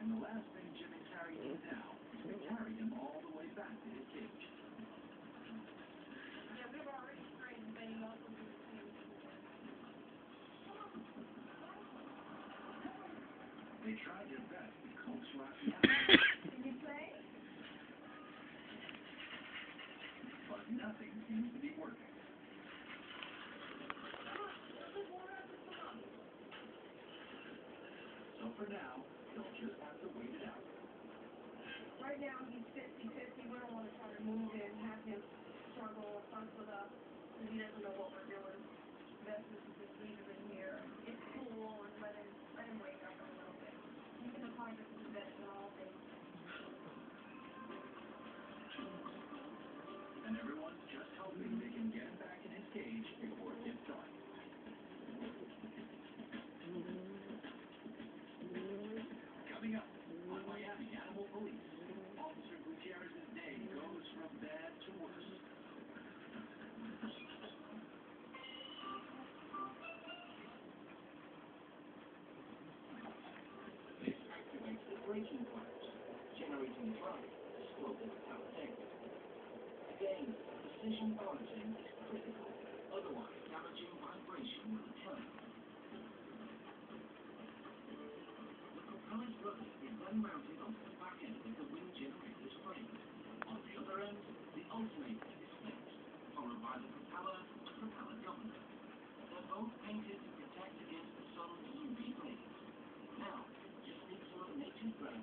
And the last thing Jim and Carrie do now is to carry him all the way back to his cage. Yeah, we've already straightened things up with this cage. They tried their best to coax Rocky out. Can you play? But nothing seems to be working. So for now, he'll just have to wait it out. Right now, he's 50-50. We don't want to try to move and have him struggle or fuss with us, because he doesn't know what we're doing. Best is to just leave him in here. It's cool and let him wake up a little bit. Even the private is better than all things. And everyone's just hoping they can get him back in his cage before it gets dark. Coming up on Miami Animal Police, Officer Gutierrez's day goes from bad to worse. This activates the braking flaps, generating drive slow to power tank. Again, precision balancing is critical, otherwise damaging vibration will occur. The propeller's rudder is then mounted onto the back end of the wind generator's frame. On the other end, the alternator is fixed, followed by the propeller and propeller governor. They're both painted to protect against the sun's UV rays. Now, just need to let nature's breath